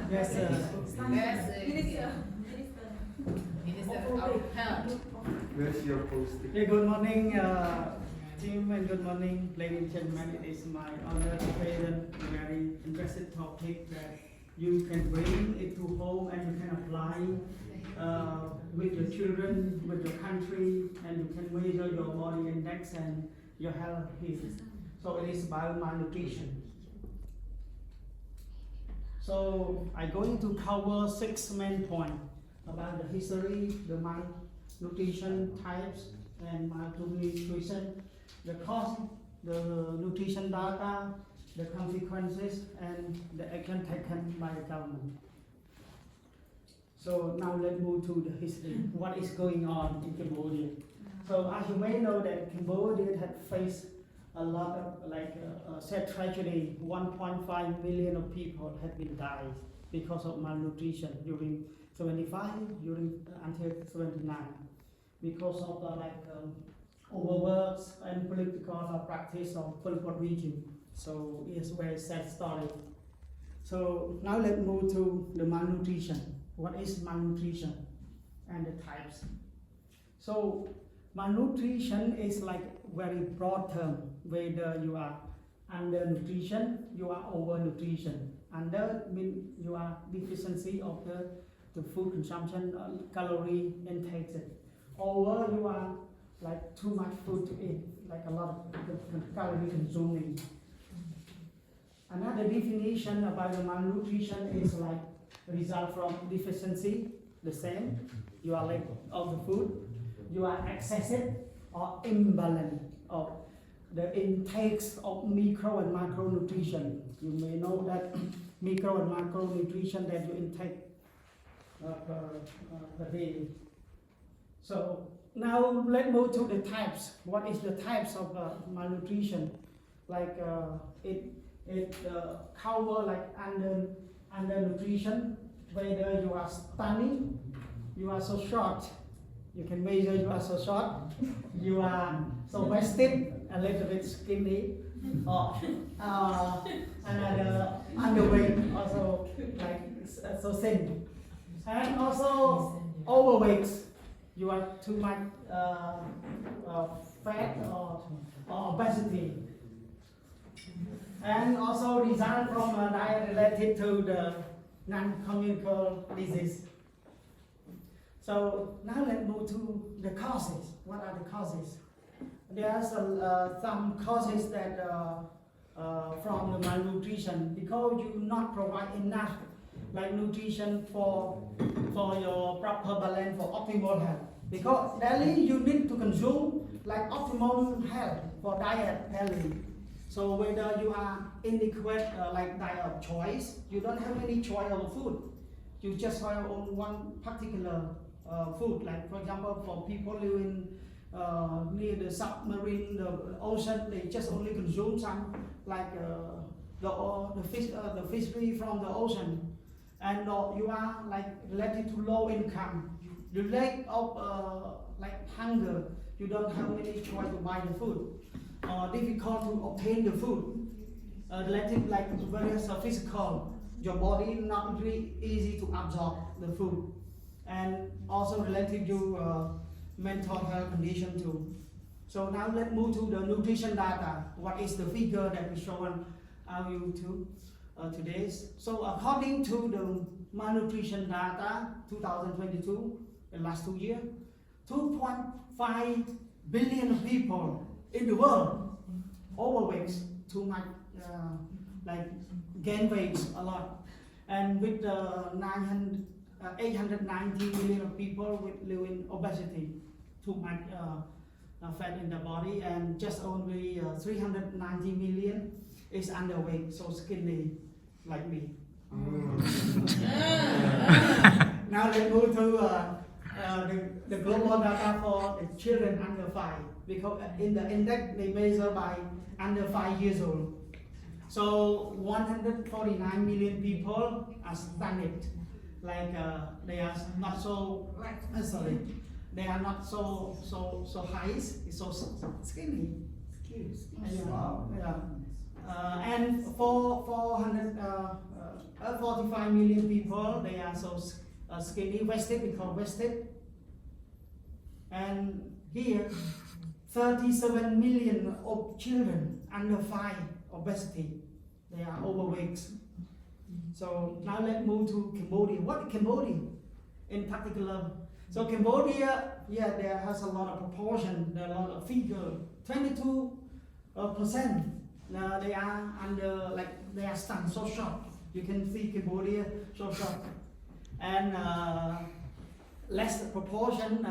Yes, sir. Minister of Health. Where's your posting? Yeah, good morning, team, and good morning, ladies and gentlemen. It is my honor to present a very interesting topic that you can bring it to home and you can apply with your children, with your country, and you can measure your body index and your health here. So it is about malnutrition. So I'm going to cover 6 main points about the history, the malnutrition types, and malnutrition, the cause, the nutrition data, the consequences, and the action taken by the government. So now let's move to the history. What is going on in Cambodia? So as you may know that Cambodia had faced a lot of sad tragedy. 1.5 million of people had been died because of malnutrition during 75, until 79, because of overworks and political practice of political regime. So it's a very sad story. So now let's move to the malnutrition. What is malnutrition and the types? So malnutrition is like very broad term, whether you are undernutrition, you are overnutrition. Under means you are deficiency of the food consumption, calorie intake. Over, you are like too much food to eat, like a lot of calorie consuming. Another definition about the malnutrition is like result from deficiency, the same. You are lack of the food, you are excessive or imbalance of the intakes of micro and macronutrition. You may know that micro and macronutrition that you intake per day. So now let's move to the types. What is the types of malnutrition? Like it cover like undernutrition, whether you are stunting, you are so short, you can measure you are so short, you are so wasted, a little bit skinny, or another underweight, also like so thin, and also overweight. You are too much fat or obesity, and also result from a diet related to the non-communicable disease. So now let's move to the causes. What are the causes? There are some causes that from the malnutrition, because you not provide enough like nutrition for your proper balance for optimal health. Because daily you need to consume like optimal health for diet daily. So whether you are inadequate like diet of choice, you don't have any choice of food. You just have on one particular food. Like for example, for people living near the submarine, the ocean, they just only consume some like the fishery from the ocean. And you are like related to low income. You lack of like hunger. You don't have any choice to buy the food. Difficult to obtain the food. Related like various physical. Your body not really easy to absorb the food. And also related to mental health condition too. So now let's move to the nutrition data. What is the figure that we show on our YouTube today? So according to the malnutrition data 2022, the last 2 years, 2.5 billion people in the world overweight, too much like gain weight a lot, and with 890 million of people with living obesity, too much fat in the body, and just only 390 million is underweight, so skinny like me. Now let's move to the global data for the children under 5, because in the index they measure by under 5 years old. So 149 million people are stunted, like they are not so they are not so high, so skinny. And 45 million people, they are so skinny, wasted, we call wasted. And here, 37 million of children under 5 obesity, they are overweight. So now let's move to Cambodia. What is Cambodia in particular? So Cambodia, yeah, there has a lot of proportion, there are a lot of figure. 22%. They are under, like, they are stand so short. You can see Cambodia so short. And less proportion,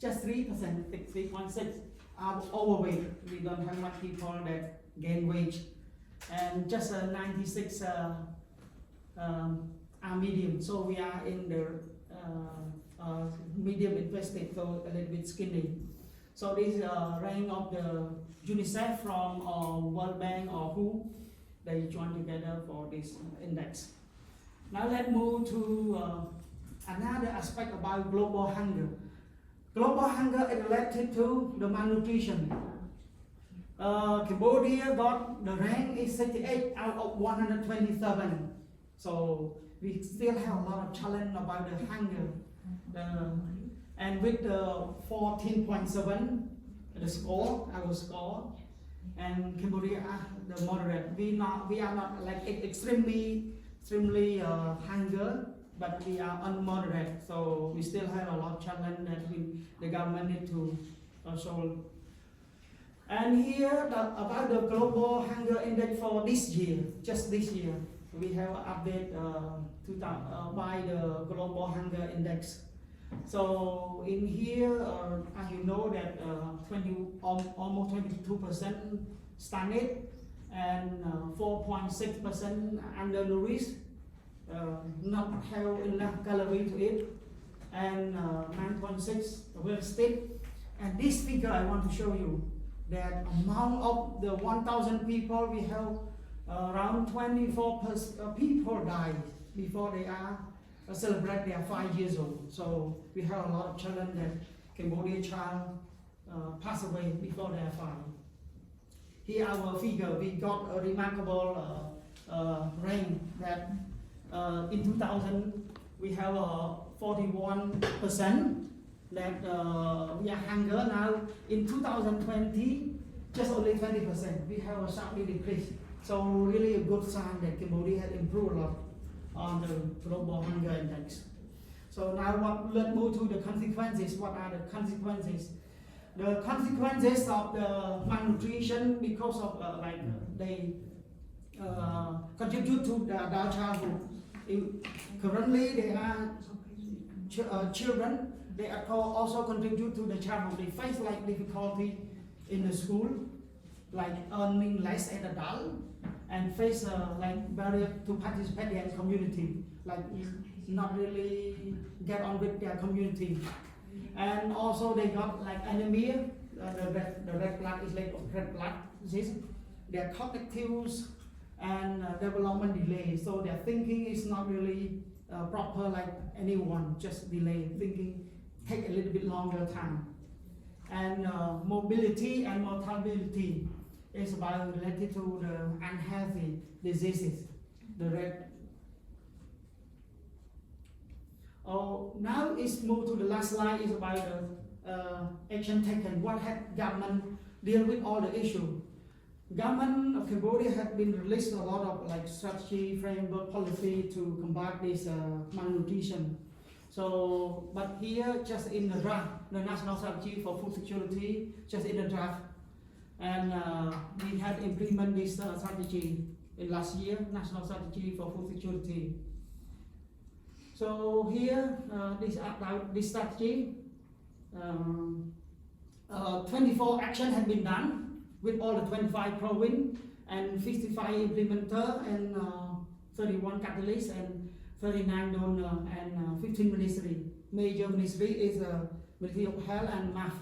just 3%, 3.6 are overweight. We don't have much people that gain weight. And just 96 are medium. So we are in the medium invested, so a little bit skinny. So this rank of the UNICEF from World Bank or WHO, they join together for this index. Now let's move to another aspect about global hunger. Global hunger is related to the malnutrition. Cambodia got the rank is 68 out of 127. So we still have a lot of challenge about the hunger. And with the 14.7, the score, our score, and Cambodia the moderate. We are not like extremely hunger, but we are unmoderate. So we still have a lot of challenge that the government need to solve. And here about the global hunger index for this year, just this year, we have an update by the global hunger index. So in here, as you know that almost 22% starved and 4.6% undernourished, not have enough calorie to eat, and 9.6 well stiff. And this figure I want to show you that among of the 1,000 people, we have around 24 people die before they are celebrate their 5 years old. So we have a lot of challenge that Cambodian child pass away before they are 5. Here our figure, we got a remarkable rank that in 2000 we have 41% that we are hunger. Now in 2020, just only 20%. We have a sharply decrease. So really a good sign that Cambodia has improved a lot on the global hunger index. So now let's move to the consequences. What are the consequences? The consequences of the malnutrition because of they contribute to the adult childhood. Currently, they are children. They are also contribute to the childhood. They face like difficulty in the school, like earning less as adult, and face like barrier to participate in community, like not really get on with their community. And also they got like anemia, the red blood is like red blood disease. Their cognitive and development delay, so their thinking is not really proper like anyone, just delay thinking, take a little bit longer time. And mobility and mortality is about related to the unhealthy diseases. Now it's moved to the last slide is about the action taken. What had government deal with all the issue? Government of Cambodia had been released a lot of like strategy, framework, policy to combat this malnutrition. So, but here just in the draft, the national strategy for food security, just in the draft, and we had implemented this strategy in last year, national strategy for food security. So here, this strategy, 24 action had been done with all the 25 province and 55 implementer and 31 catalysts and 39 donor and 15 ministry. Major ministry is Ministry of Health and MAF.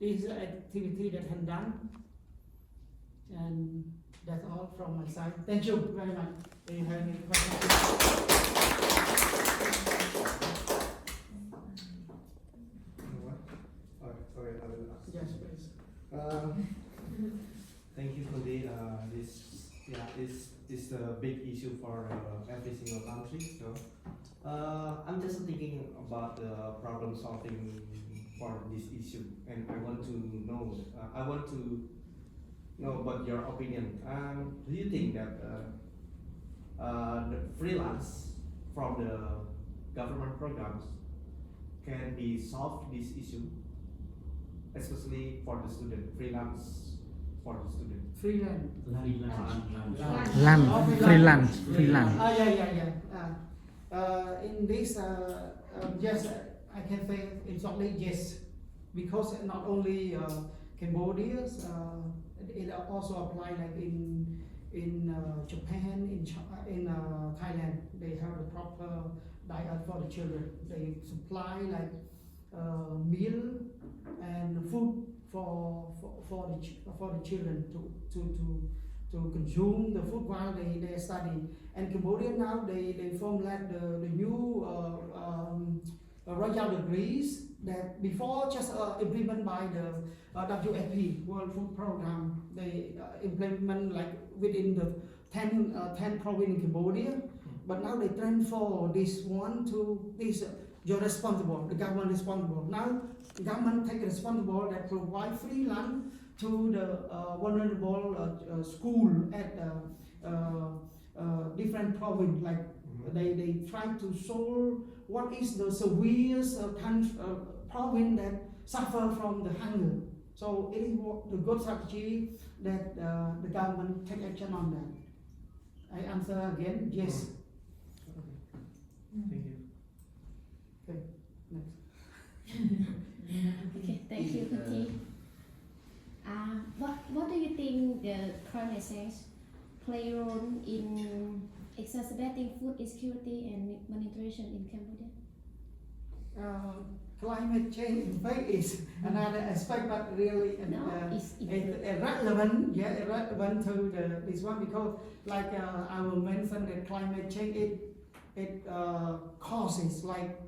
This is an activity that had done, and that's all from my side. Thank you very much. Do you have any questions? Sorry, I will ask. Yes, please. Thank you for the is a big issue for every single country. So I'm just thinking about the problem solving for this issue, and I want to know. I want to know about your opinion. Do you think that the freelance from the government programs can be solved this issue, especially for the student, freelance for the student? Freelance. Freelance. In this, yes, I can say in shortly yes, because not only Cambodia, it also apply like in Japan, in Thailand, they have a proper diet for the children. They supply like meal and food for the children to consume the food while they study. And Cambodia now they formulate the new royal degrees that before just implemented by the WFP World Food Program. They implement like within the 10 province in Cambodia, but now they transfer this one to this. You're responsible, the government responsible. Now the government take responsible that provide free lunch to the vulnerable school at different province. Like they try to solve what is the severest province that suffer from the hunger. So it is the good strategy that the government take action on that. I answer again, yes. Thank you. Okay, next. Okay, thank you, Kuti. What do you think the climate change play a role in exacerbating food insecurity and malnutrition in Cambodia? Climate change in fact is another aspect, but really it's irrelevant. Yeah, irrelevant to this one, because like I will mention that climate change it causes like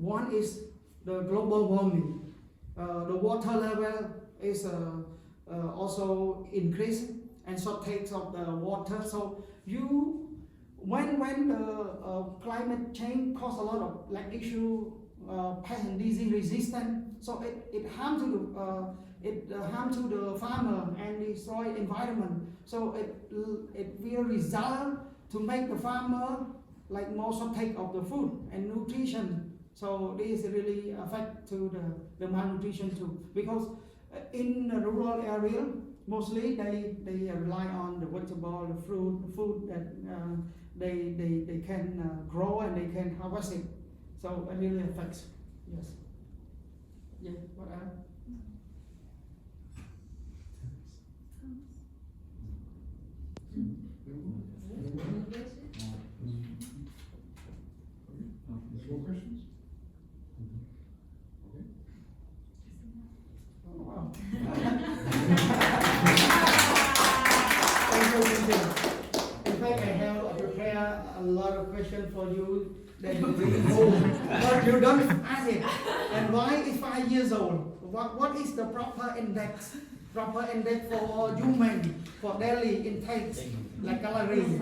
one is the global warming. The water level is also increasing and shortage of the water. So when the climate change cause a lot of like issue, pest and disease resistance, so it harm to the farmer and destroy environment. So it will result to make the farmer like more shortage of the food and nutrition. So this really affect to the malnutrition too, because in the rural area mostly they rely on the vegetable, the fruit, the food that they can grow and they can harvest it. So it really affects. Yes. Yeah. What else? More questions? Okay. Oh, wow. Thank you. In fact, I have prepared a lot of questions for you that you bring home, but you don't ask it. And why is 5 years old? What is the proper index? Proper index for human for daily intake, like calorie.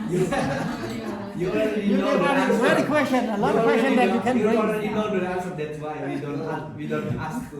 You already know the answer. Very question, a lot of questions that you can You bring. already know the answer. That's why we don't ask to